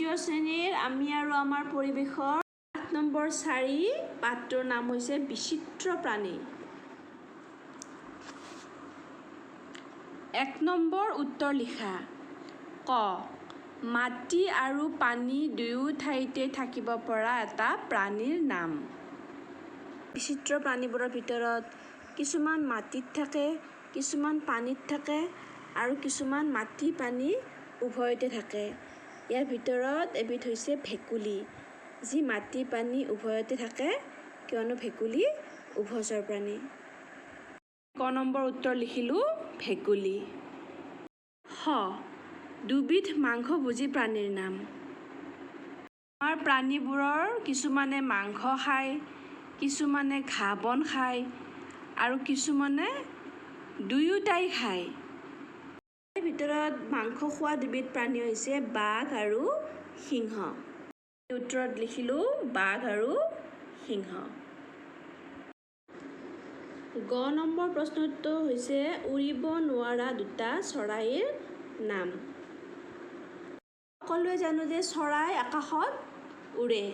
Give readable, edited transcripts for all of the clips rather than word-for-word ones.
তৃতীয় শ্ৰেণীৰ আমি আৰু আমাৰ পৰিৱেশৰ 8 নম্বৰ 4 পাঠটোৰ নাম হৈছে বিচিত্ৰ প্ৰাণী। 1 নম্বৰ উত্তৰ লিখা। ক মাটি আৰু পানী দুয়ো ঠাইতে থাকিব পৰা এটা প্ৰাণীৰ নাম। বিচিত্ৰ প্ৰাণীবোৰৰ ভিতৰত কিছুমান মাটিত থাকে, কিছুমান পানীত থাকে আৰু কিছুমান মাটি পানী উভয়তে থাকে। ইয়াৰ ভিতৰত এবিধ হৈছে ভেকুলী, যি মাটি পানী উভয়তে থাকে, কিয়নো ভেকুলী উভচৰ প্ৰাণী। ক নম্বৰ উত্তৰ লিখিলোঁ ভেকুলী। হ দুবিধ মাংসভোজী প্ৰাণীৰ নাম। আমাৰ প্ৰাণীবোৰৰ কিছুমানে মাংস খায়, কিছুমানে ঘাঁহ বন খায় আৰু কিছুমানে দুয়োটাই খায়। ইয়াৰ ভিতৰত মাংস খোৱা দুবিধ প্ৰাণী হৈছে বাঘ আৰু সিংহ। উত্তৰত লিখিলোঁ বাঘ আৰু সিংহ। গ নম্বৰ প্ৰশ্নটো হৈছে উৰিব নোৱাৰা দুটা চৰাইৰ নাম। সকলোৱে জানো যে চৰাই আকাশত উৰে,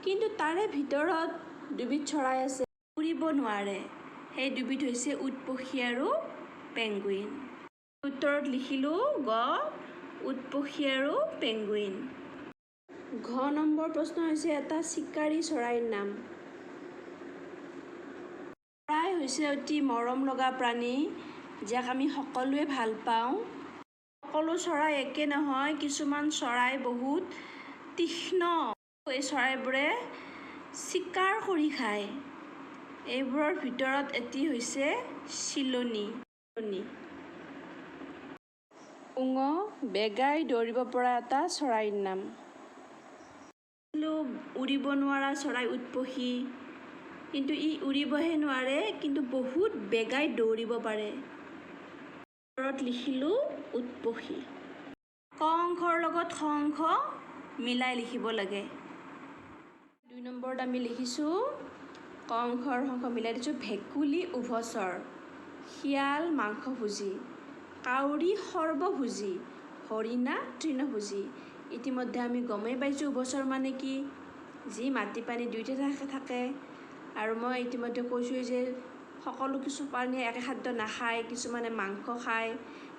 কিন্তু তাৰে ভিতৰত দুবিধ চৰাই আছে উৰিব নোৱাৰে। সেই দুবিধ হৈছে উট পক্ষী আৰু পেংগুইন। উত্তৰত লিখিলোঁ গ উট পক্ষী আৰু পেংগুইন। ঘ নম্বৰ প্ৰশ্ন হৈছে এটা চিকাৰী চৰাইৰ নাম। চৰাই হৈছে অতি মৰম লগা প্ৰাণী, যাক আমি সকলোৱে ভাল পাওঁ। সকলো চৰাই একে নহয়, কিছুমান চৰাই বহুত তীক্ষ্ণ। এই চৰাইবোৰে চিকাৰ কৰি খায়। এইবোৰৰ ভিতৰত এটি হৈছে চিলনী। ঙ বেগাই দৌৰিব পৰা এটা চৰাইৰ নাম। উৰিব নোৱাৰা চৰাই উট পক্ষী, কিন্তু ই উৰিবহে নোৱাৰে, কিন্তু বহুত বেগাই দৌৰিব পাৰে। উত্তৰত লিখিলোঁ উট পক্ষী। ক অংশৰ লগত খ অংশ মিলাই লিখিব লাগে। 2 নম্বৰত আমি লিখিছোঁ ক অংশৰ অংশ মিলাই দিছোঁ ভেকুলী উভচৰ, শিয়াল মাংসভোজী, কাউৰী সৰ্বভোজী, হৰিণা তৃণভোজী। ইতিমধ্যে আমি গমেই পাইছোঁ উভচৰ মানে কি, যি মাটি পানী দুয়োটা থাকে। আৰু মই ইতিমধ্যে কৈছোঁ যে কিছু প্ৰাণীয়ে একে খাদ্য নাখায়, কিছুমানে মাংস খায়,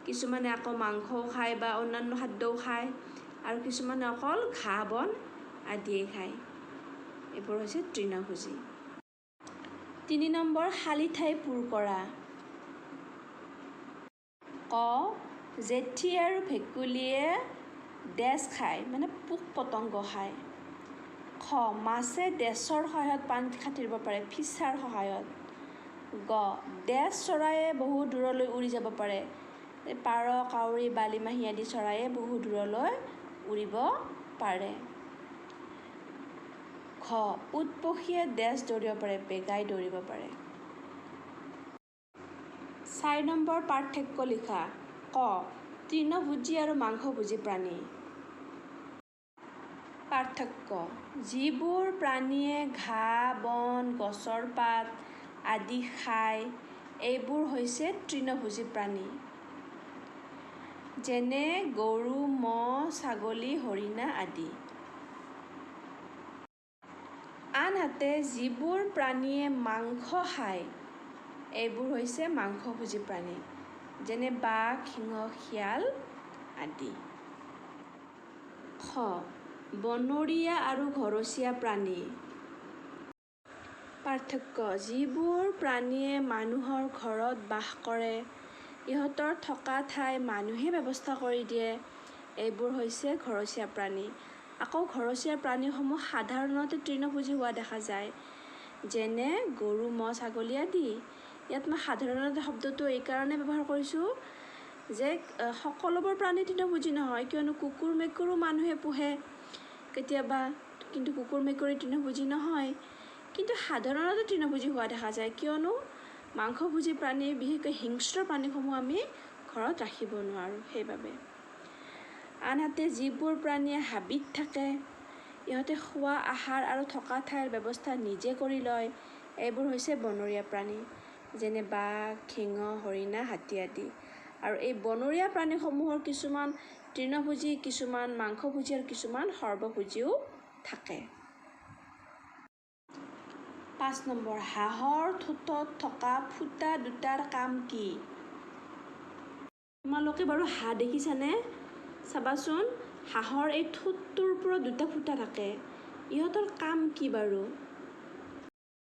কিছুমানে আকৌ মাংসও খায় বা অন্যান্য খাদ্যও খায়, আৰু কিছুমানে অকল ঘাঁহ বন আদিয়ে খায়। এইবোৰ হৈছে তৃণভোজী। 3 নম্বৰ খালী ঠাই পূৰ কৰা। ক জেঠী আৰু ভেকুলীয়ে ডেছ খায়, মানে পোক পতংগ খায়। খ মাছে ডেছৰ সহায়ত পানীত সাঁতুৰিব পাৰে, ফিছাৰ সহায়ত। গ ডেছ চৰায়ে বহু দূৰলৈ উৰি যাব পাৰে। পাৰ, কাউৰী, বালিমাহী আদি চৰায়ে বহু দূৰলৈ উৰিব পাৰে। ঘ উট পক্ষীয়ে ডেছ দৌৰিব পাৰে, বেগাই দৌৰিব পাৰে। 4 নম্বৰ পাৰ্থক্য লিখা। ক তৃণভোজী আৰু মাংসভোজী প্ৰাণী। পাৰ্থক্য যিবোৰ প্ৰাণীয়ে ঘাঁহ বন, গছৰ পাত আদি খায়, এইবোৰ হৈছে তৃণভোজী প্ৰাণী, যেনে গৰু, ম'হ, ছাগলী, হৰিণা আদি। আনহাতে যিবোৰ প্ৰাণীয়ে মাংস খায়, এইবোৰ হৈছে মাংসভোজী প্ৰাণী, যেনে বাঘ, সিংহ, শিয়াল আদি। খ বনৰীয়া আৰু ঘৰচীয়া প্ৰাণী। পাৰ্থক্য যিবোৰ প্ৰাণীয়ে মানুহৰ ঘৰত বাস কৰে, ইহঁতৰ থকা ঠাই মানুহে ব্যৱস্থা কৰি দিয়ে, এইবোৰ হৈছে ঘৰচীয়া প্ৰাণী। আকৌ ঘৰচীয়া প্ৰাণীসমূহ সাধাৰণতে তৃণভোজী হোৱা দেখা যায়, যেনে গৰু, ম'হ, ছাগলী আদি। ইয়াত মই সাধাৰণতে শব্দটো এইকাৰণে ব্যৱহাৰ কৰিছোঁ যে সকলোবোৰ প্ৰাণী তৃণভোজী নহয়, কিয়নো কুকুৰ মেকুৰো মানুহে পোহে কেতিয়াবা, কিন্তু কুকুৰ মেকুৰী তৃণভোজী নহয়। কিন্তু সাধাৰণতে তৃণভোজী হোৱা দেখা যায়, কিয়নো মাংসভোজী প্ৰাণী, বিশেষকৈ হিংস্ৰ প্ৰাণীসমূহ আমি ঘৰত ৰাখিব নোৱাৰোঁ, সেইবাবে। আনহাতে যিবোৰ প্ৰাণীয়ে হাবিত থাকে, ইহঁতে খোৱা আহাৰ আৰু থকা ঠাইৰ ব্যৱস্থা নিজে কৰি লয়, এইবোৰ হৈছে বনৰীয়া প্ৰাণী, যেনে বাঘ, সিংহ, হৰিণা, হাতী আদি। আৰু এই বনৰীয়া প্ৰাণীসমূহৰ কিছুমান তৃণভোজী, কিছুমান মাংসভোজী আৰু কিছুমান সৰ্বভোজীও থাকে। 5 নম্বৰ, হাঁহৰ ঠোঁটত থকা ফুটা দুটাৰ কাম কি? তোমালোকে বাৰু হাঁহ দেখিছানে? চাবাচোন, হাঁহৰ এই ঠোঁটটোৰ ওপৰত দুটা ফুটা থাকে। ইহঁতৰ কাম কি বাৰু?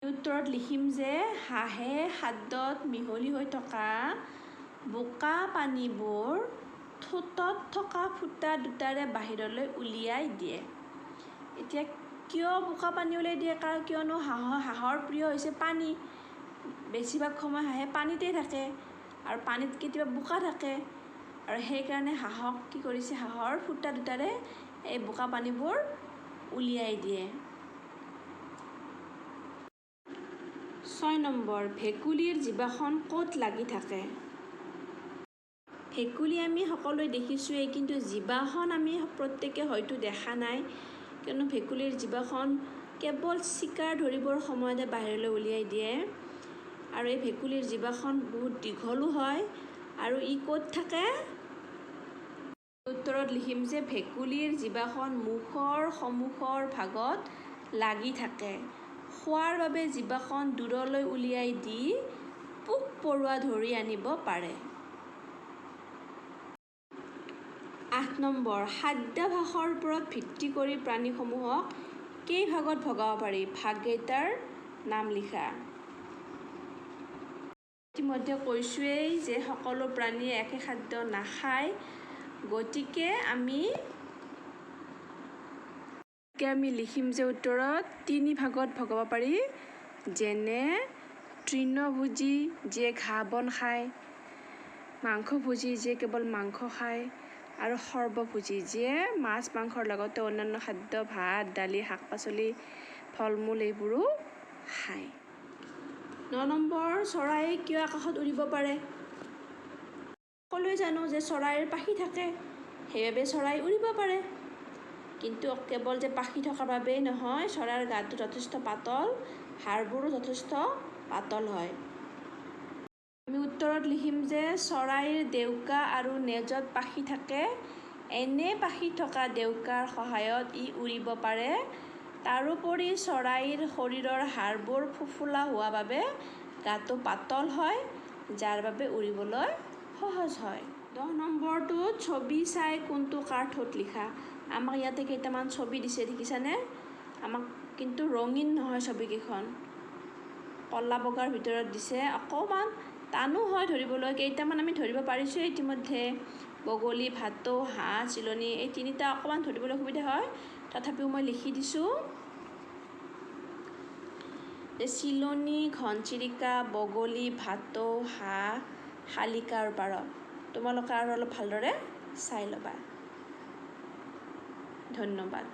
উত্তৰত লিখিম যে হাঁহে খাদ্যত মিহলি হৈ থকা বোকা পানীবোৰ ঠোঁটত থকা ফুটা দুটাৰে বাহিৰলৈ উলিয়াই দিয়ে। এতিয়া কিয় বোকা পানী উলিয়াই দিয়ে? কিয়নো হাঁহৰ প্ৰিয় হৈছে পানী। বেছিভাগ সময় হাঁহে পানীতেই থাকে আৰু পানীত কেতিয়াবা বোকা থাকে, আৰু সেইকাৰণে হাঁহক কি কৰিছে, হাঁহৰ ফুটা দুটাৰে এই বোকা পানীবোৰ উলিয়াই দিয়ে। 6 নম্বৰ, ভেকুলীৰ জিভাখন ক'ত লাগি থাকে? ভেকুলী আমি সকলোৱে দেখিছোঁৱেই, কিন্তু জিভাখন আমি প্ৰত্যেকে হয়তো দেখা নাই, কিয়নো ভেকুলীৰ জিভাখন কেৱল চিকাৰ ধৰিবৰ সময়তে বাহিৰলৈ উলিয়াই দিয়ে। আৰু এই ভেকুলীৰ জিভাখন বহুত দীঘলো হয়, আৰু ই ক'ত থাকে? উত্তৰত লিখিম যে ভেকুলীৰ জিভাখন মুখৰ সন্মুখৰ ভাগত লাগি থাকে। খোৱাৰ বাবে জিভাখন দূৰলৈ উলিয়াই দি পোক-পৰুৱা ধৰি আনিব পাৰে। 8 নম্বৰ, খাদ্যাভ্যাসৰ ওপৰত ভিত্তি কৰি প্ৰাণীসমূহক কেইভাগত ভগাব পাৰি? ভাগকেইটাৰ নাম লিখা। ইতিমধ্যে কৈছোঁৱেই যে সকলো প্ৰাণীয়ে একে খাদ্য নাখায়, গতিকে আমি লিখিম যে উত্তৰত 3 ভাগত ভগাব পাৰি। যেনে তৃণভোজী, যিয়ে ঘাঁহ বন খায়, মাংসভোজী, যিয়ে কেৱল মাংস খায়, আৰু সৰ্বভোজী, যিয়ে মাছ মাংসৰ লগতে অন্যান্য খাদ্য, ভাত, দালি, শাক পাচলি, ফল মূল এইবোৰো খায়। 9 নম্বৰ, চৰাই কিয় আকাশত উৰিব পাৰে? সকলোৱে জানো যে চৰাইৰ পাখি থাকে, সেইবাবে চৰাই উৰিব পাৰে। কিন্তু কেৱল যে পাখি থকাৰ বাবেই নহয়, চৰাইৰ গাটো যথেষ্ট পাতল, হাড়বোৰো যথেষ্ট পাতল হয়। আমি উত্তৰত লিখিম যে চৰাইৰ ডেউকা আৰু নেজত পাখি থাকে। এনে পাখি থকা ডেউকাৰ সহায়ত ই উৰিব পাৰে। তাৰোপৰি চৰাইৰ শৰীৰৰ হাড়বোৰ ফোঁফোলা হোৱা বাবে গাটো পাতল হয়, যাৰ বাবে উৰিবলৈ সহজ হয়। 10 নম্বৰটোত ছবি চাই কোনটো কাৰ ঠোঁট লিখা। আমাক ইয়াতে কেইটামান ছবি দিছে, দেখিছানে? আমাক কিন্তু ৰঙীন নহয় ছবিকেইখন, ক'লা বগাৰ ভিতৰত দিছে। অকণমান টানো হয় ধৰিবলৈ, কেইটামান আমি ধৰিব পাৰিছোঁৱে ইতিমধ্যে। বগলী, ভাটৌ, হাঁহ, চিলনী, এই তিনিটা অকণমান ধৰিবলৈ অসুবিধা হয়, তথাপিও মই লিখি দিছোঁ যে চিলনী, ঘনচিৰিকা, বগলী, ভাটৌ, হাঁহ, শালিকা আৰু পাৰ। তোমালোকে আৰু অলপ ভালদৰে চাই ল'বা। ধন্যবাদ।